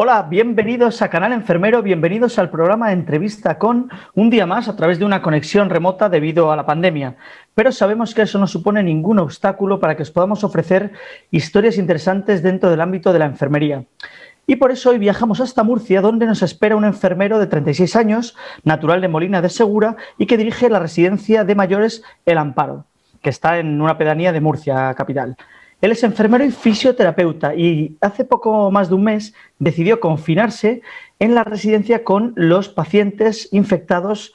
Hola, bienvenidos a Canal Enfermero, bienvenidos al programa Entrevista con, un día más a través de una conexión remota debido a la pandemia. Pero sabemos que eso no supone ningún obstáculo para que os podamos ofrecer historias interesantes dentro del ámbito de la enfermería. Y por eso hoy viajamos hasta Murcia, donde nos espera un enfermero de 36 años, natural de Molina de Segura, y que dirige la residencia de mayores El Amparo, que está en una pedanía de Murcia capital. Él es enfermero y fisioterapeuta y hace poco más de un mes decidió confinarse en la residencia con los pacientes infectados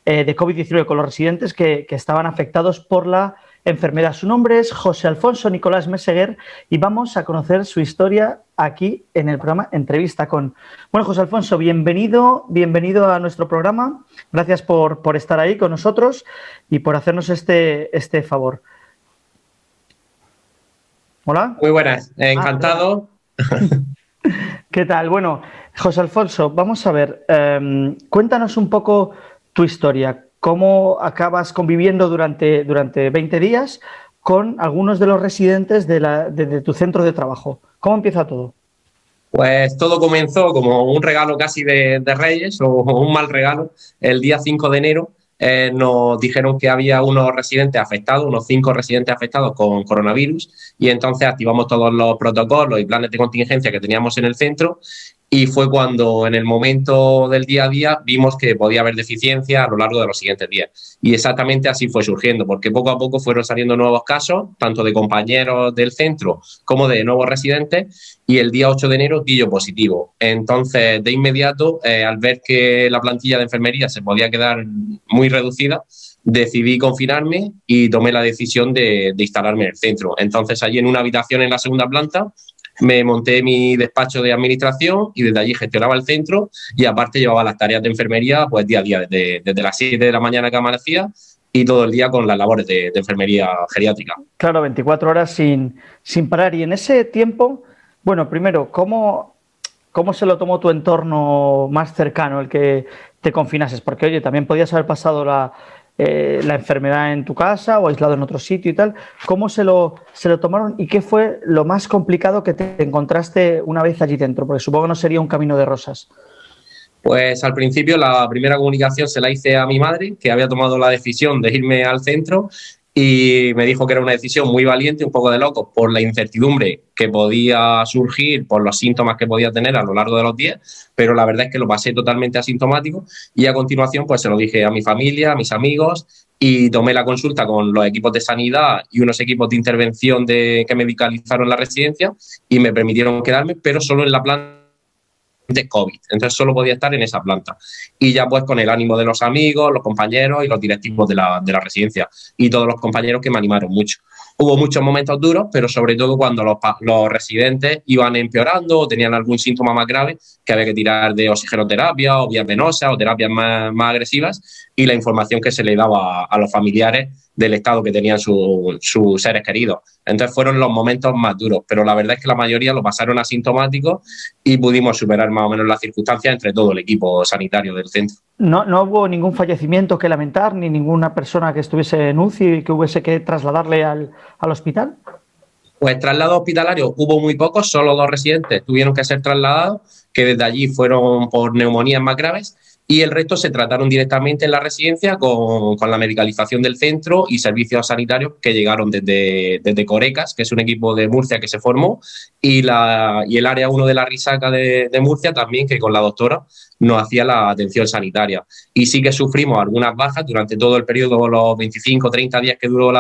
de COVID-19, con los residentes que estaban afectados por la enfermedad. Su nombre es José Alfonso Nicolás Meseguer y vamos a conocer su historia aquí en el programa Entrevista con. Bueno, José Alfonso, bienvenido a nuestro programa. Gracias por estar ahí con nosotros y por hacernos este favor. Hola. Muy buenas, encantado. ¿Qué tal? Bueno, José Alfonso, vamos a ver, cuéntanos un poco tu historia. ¿Cómo acabas conviviendo durante 20 días con algunos de los residentes de tu centro de trabajo? ¿Cómo empieza todo? Pues todo comenzó como un regalo casi de Reyes o un mal regalo. El día 5 de enero nos dijeron que había unos 5 residentes afectados con coronavirus, y entonces activamos todos los protocolos y planes de contingencia que teníamos en el centro. Y fue cuando en el momento del día a día vimos que podía haber deficiencia a lo largo de los siguientes días. Y exactamente así fue surgiendo, porque poco a poco fueron saliendo nuevos casos, tanto de compañeros del centro como de nuevos residentes, y el día 8 de enero di yo positivo. Entonces, de inmediato, al ver que la plantilla de enfermería se podía quedar muy reducida, decidí confinarme y tomé la decisión de instalarme en el centro. Entonces, allí en una habitación en la segunda planta, me monté mi despacho de administración y desde allí gestionaba el centro, y aparte llevaba las tareas de enfermería pues día a día, desde las 7 de la mañana que amanecía y todo el día con las labores de enfermería geriátrica. Claro, 24 horas sin parar. Y en ese tiempo, bueno, primero, ¿cómo se lo tomó tu entorno más cercano, el que te confinases? Porque, oye, también podías haber pasado la enfermedad en tu casa o aislado en otro sitio y tal. ¿Cómo se lo tomaron y qué fue lo más complicado que te encontraste una vez allí dentro? Porque supongo que no sería un camino de rosas. Pues al principio la primera comunicación se la hice a mi madre, que había tomado la decisión de irme al centro, y me dijo que era una decisión muy valiente, un poco de loco, por la incertidumbre que podía surgir, por los síntomas que podía tener a lo largo de los días, pero la verdad es que lo pasé totalmente asintomático, y a continuación pues se lo dije a mi familia, a mis amigos, y tomé la consulta con los equipos de sanidad y unos equipos de intervención que medicalizaron la residencia y me permitieron quedarme, pero solo en la planta de COVID, entonces solo podía estar en esa planta, y ya pues con el ánimo de los amigos, los compañeros y los directivos de la residencia y todos los compañeros que me animaron mucho. Hubo muchos momentos duros, pero sobre todo cuando los residentes iban empeorando o tenían algún síntoma más grave, que había que tirar de oxigenoterapia o vías venosas o terapias más agresivas, y la información que se le daba a los familiares del estado que tenían sus seres queridos. Entonces fueron los momentos más duros, pero la verdad es que la mayoría lo pasaron asintomáticos y pudimos superar más o menos las circunstancias entre todo el equipo sanitario del centro. No hubo ningún fallecimiento que lamentar, ni ninguna persona que estuviese en UCI y que hubiese que trasladarle al hospital. Pues traslados hospitalarios hubo muy pocos, solo 2 residentes tuvieron que ser trasladados, que desde allí fueron por neumonías más graves, y el resto se trataron directamente en la residencia con la medicalización del centro y servicios sanitarios que llegaron desde Corecas, que es un equipo de Murcia que se formó, y el área 1 de la Risaca de Murcia también, que con la doctora nos hacía la atención sanitaria. Y sí que sufrimos algunas bajas durante todo el periodo, los 25 o 30 días que duró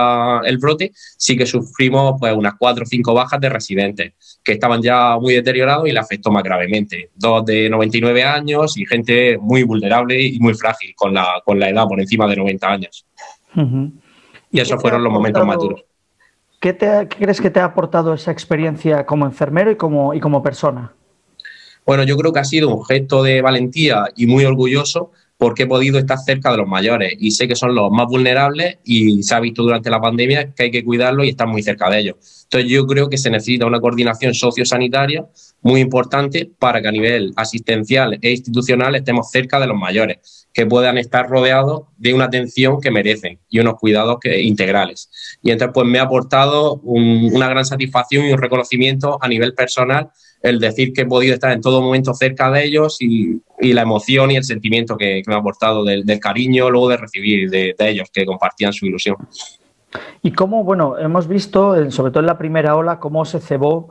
el brote, sí que sufrimos pues unas 4 o 5 bajas de residentes que estaban ya muy deteriorados y le afectó más gravemente. 2 de 99 años y gente muy vulnerable y muy frágil con la edad por encima de 90 años. Uh-huh. Y esos fueron los momentos más duros. ¿Qué crees que te ha aportado esa experiencia como enfermero y como persona? Bueno, yo creo que ha sido un gesto de valentía y muy orgulloso, porque he podido estar cerca de los mayores y sé que son los más vulnerables, y se ha visto durante la pandemia que hay que cuidarlos y estar muy cerca de ellos. Entonces yo creo que se necesita una coordinación sociosanitaria muy importante para que a nivel asistencial e institucional estemos cerca de los mayores, que puedan estar rodeados de una atención que merecen y unos cuidados integrales. Y entonces pues me ha aportado una gran satisfacción y un reconocimiento a nivel personal el decir que he podido estar en todo momento cerca de ellos y la emoción y el sentimiento que me ha aportado del cariño luego de recibir de ellos, que compartían su ilusión. Y cómo, bueno, hemos visto, sobre todo en la primera ola, cómo se cebó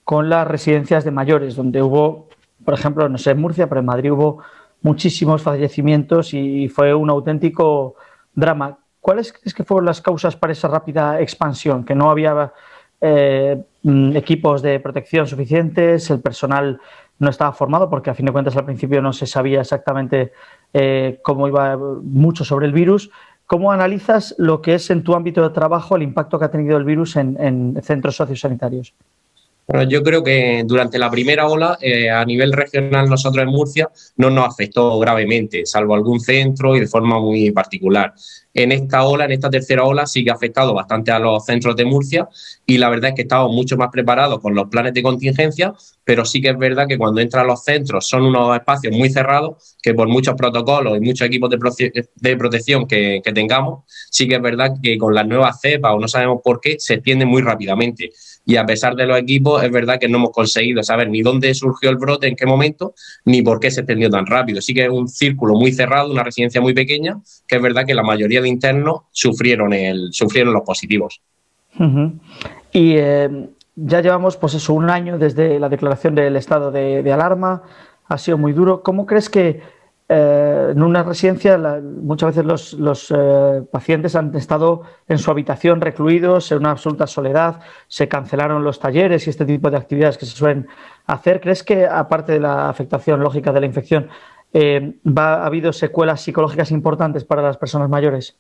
con las residencias de mayores, donde hubo, por ejemplo, no sé, en Murcia, pero en Madrid hubo muchísimos fallecimientos y fue un auténtico drama. ¿Cuáles crees que fueron las causas para esa rápida expansión? Que no había equipos de protección suficientes, el personal no estaba formado, porque a fin de cuentas al principio no se sabía exactamente cómo iba mucho sobre el virus. ¿Cómo analizas lo que es en tu ámbito de trabajo el impacto que ha tenido el virus en centros sociosanitarios? Bueno, yo creo que durante la primera ola, a nivel regional, nosotros en Murcia, no nos afectó gravemente, salvo algún centro y de forma muy particular. En esta ola, en esta tercera ola, sí que ha afectado bastante a los centros de Murcia y la verdad es que estamos mucho más preparados con los planes de contingencia, pero sí que es verdad que cuando entran a los centros son unos espacios muy cerrados que por muchos protocolos y muchos equipos de protección que tengamos, sí que es verdad que con las nuevas cepas o no sabemos por qué, se extienden muy rápidamente. Y a pesar de los equipos, es verdad que no hemos conseguido saber ni dónde surgió el brote, en qué momento, ni por qué se extendió tan rápido. Sí que es un círculo muy cerrado, una residencia muy pequeña, que es verdad que la mayoría de internos sufrieron los positivos. Y ya llevamos, pues eso, un año desde la declaración del estado de alarma. Ha sido muy duro. ¿Cómo crees que en una residencia muchas veces los pacientes han estado en su habitación recluidos en una absoluta soledad, se cancelaron los talleres y este tipo de actividades que se suelen hacer? ¿Crees que, aparte de la afectación lógica de la infección, ha habido secuelas psicológicas importantes para las personas mayores?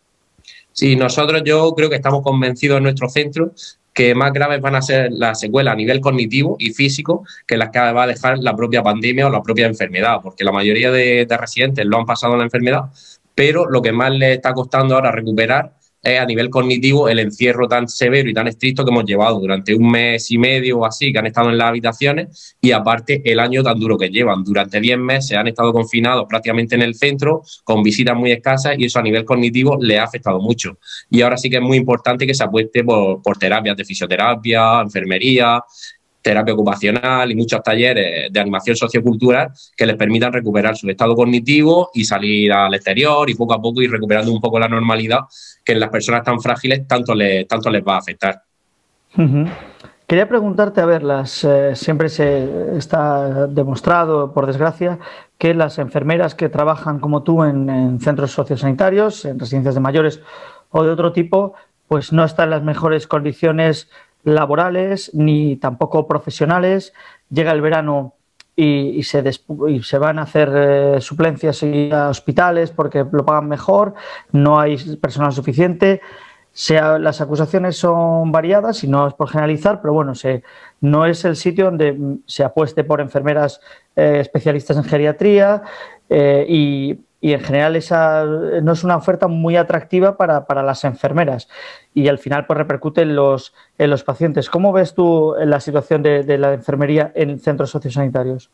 Sí, yo creo que estamos convencidos en nuestro centro que más graves van a ser las secuelas a nivel cognitivo y físico que las que va a dejar la propia pandemia o la propia enfermedad, porque la mayoría de residentes lo han pasado en la enfermedad, pero lo que más les está costando ahora recuperar es a nivel cognitivo el encierro tan severo y tan estricto que hemos llevado durante un mes y medio o así, que han estado en las habitaciones, y aparte el año tan duro que llevan. Durante 10 meses han estado confinados prácticamente en el centro, con visitas muy escasas, y eso a nivel cognitivo les ha afectado mucho. Y ahora sí que es muy importante que se apueste por terapias de fisioterapia, enfermería, terapia ocupacional y muchos talleres de animación sociocultural que les permitan recuperar su estado cognitivo y salir al exterior y poco a poco ir recuperando un poco la normalidad que en las personas tan frágiles tanto les va a afectar. Quería preguntarte, a ver, siempre se está demostrado, por desgracia, que las enfermeras que trabajan como tú en centros sociosanitarios, en residencias de mayores o de otro tipo, pues no están en las mejores condiciones laborales ni tampoco profesionales. Llega el verano y se van a hacer suplencias a hospitales porque lo pagan mejor, no hay personal suficiente. Las acusaciones son variadas y no es por generalizar, pero bueno, no es el sitio donde se apueste por enfermeras especialistas en geriatría y en general esa no es una oferta muy atractiva para las enfermeras y al final pues repercute en los pacientes. ¿Cómo ves tú la situación de la enfermería en centros sociosanitarios?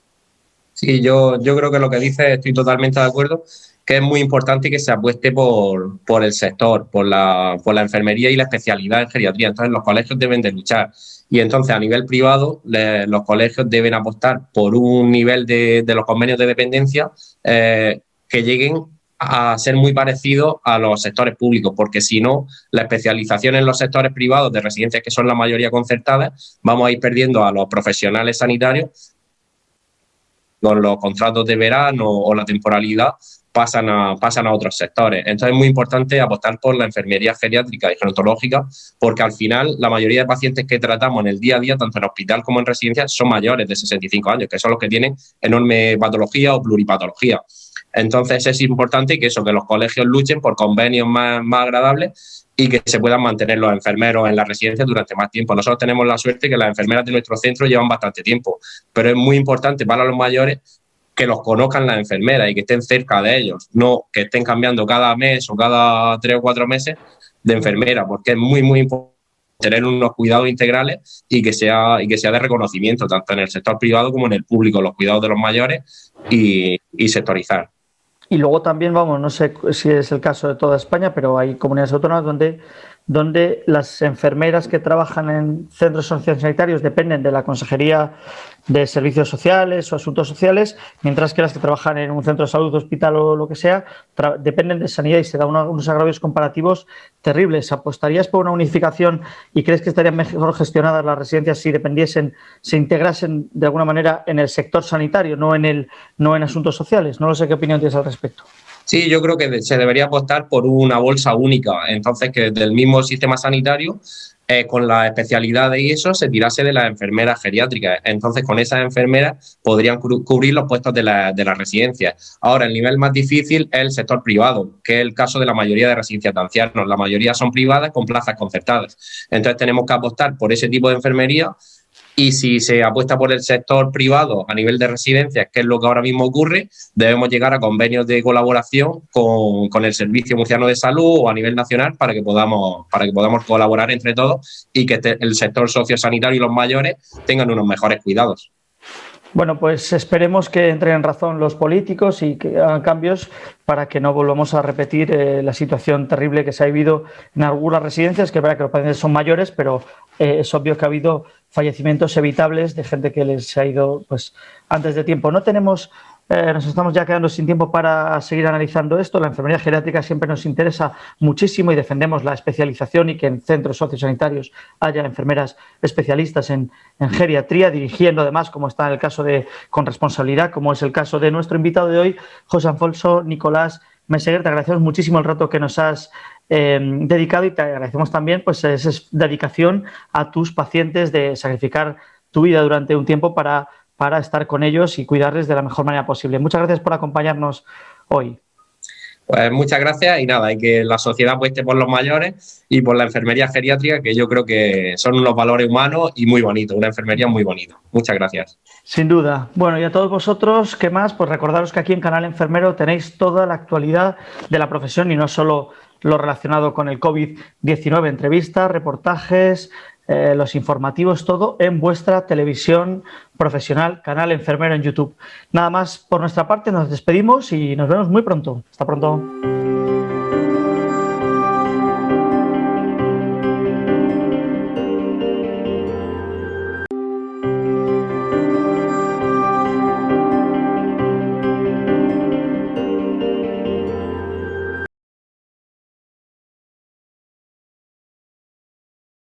Sí, yo creo que lo que dices estoy totalmente de acuerdo, que es muy importante que se apueste por el sector, por la enfermería y la especialidad en geriatría. Entonces, los colegios deben de luchar. Y entonces, a nivel privado, los colegios deben apostar por un nivel de los convenios de dependencia que lleguen a ser muy parecidos a los sectores públicos, porque si no, la especialización en los sectores privados de residencias, que son la mayoría concertadas, vamos a ir perdiendo a los profesionales sanitarios. Con los contratos de verano o la temporalidad pasan a otros sectores. Entonces es muy importante apostar por la enfermería geriátrica y gerontológica porque al final la mayoría de pacientes que tratamos en el día a día, tanto en hospital como en residencia, son mayores de 65 años, que son los que tienen enorme patología o pluripatología. Entonces es importante que los colegios luchen por convenios más agradables y que se puedan mantener los enfermeros en la residencia durante más tiempo. Nosotros tenemos la suerte que las enfermeras de nuestro centro llevan bastante tiempo, pero es muy importante para los mayores que los conozcan las enfermeras y que estén cerca de ellos, no que estén cambiando cada mes o cada 3 o 4 meses de enfermera, porque es muy, muy importante tener unos cuidados integrales y que sea de reconocimiento, tanto en el sector privado como en el público, los cuidados de los mayores y sectorizar. Y luego también, vamos, no sé si es el caso de toda España, pero hay comunidades autónomas donde donde las enfermeras que trabajan en centros sociosanitarios dependen de la Consejería de Servicios Sociales o Asuntos Sociales, mientras que las que trabajan en un centro de salud, hospital o lo que sea, dependen de Sanidad, y se da unos agravios comparativos terribles. ¿Apostarías por una unificación y crees que estarían mejor gestionadas las residencias si dependiesen, se integrasen de alguna manera en el sector sanitario, no en asuntos sociales? No lo sé qué opinión tienes al respecto. Sí, yo creo que se debería apostar por una bolsa única, entonces que del mismo sistema sanitario, con la especialidad de eso, se tirase de las enfermeras geriátricas. Entonces, con esas enfermeras podrían cubrir los puestos de las residencias. Ahora, el nivel más difícil es el sector privado, que es el caso de la mayoría de residencias de ancianos. La mayoría son privadas con plazas concertadas. Entonces, tenemos que apostar por ese tipo de enfermería. Y si se apuesta por el sector privado a nivel de residencias, que es lo que ahora mismo ocurre, debemos llegar a convenios de colaboración con el Servicio Murciano de Salud o a nivel nacional para que podamos colaborar entre todos y que el sector sociosanitario y los mayores tengan unos mejores cuidados. Bueno, pues esperemos que entren en razón los políticos y que hagan cambios para que no volvamos a repetir la situación terrible que se ha vivido en algunas residencias, que es verdad que los pacientes son mayores, pero es obvio que ha habido fallecimientos evitables de gente que les ha ido pues antes de tiempo. No tenemos... nos estamos ya quedando sin tiempo para seguir analizando esto. La enfermería geriátrica siempre nos interesa muchísimo y defendemos la especialización y que en centros sociosanitarios haya enfermeras especialistas en geriatría, dirigiendo además, como está en el caso con responsabilidad, como es el caso de nuestro invitado de hoy, José Alfonso Nicolás Meseguer. Te agradecemos muchísimo el rato que nos has dedicado y te agradecemos también pues esa dedicación a tus pacientes de sacrificar tu vida durante un tiempo para estar con ellos y cuidarles de la mejor manera posible. Muchas gracias por acompañarnos hoy. Pues muchas gracias y nada, hay que la sociedad apueste por los mayores y por la enfermería geriátrica, que yo creo que son unos valores humanos y muy bonitos, una enfermería muy bonita. Muchas gracias. Sin duda. Bueno, y a todos vosotros, ¿qué más? Pues recordaros que aquí en Canal Enfermero tenéis toda la actualidad de la profesión y no solo lo relacionado con el COVID-19, entrevistas, reportajes, los informativos, todo en vuestra televisión profesional, Canal Enfermero en YouTube. Nada más por nuestra parte, nos despedimos y nos vemos muy pronto. Hasta pronto.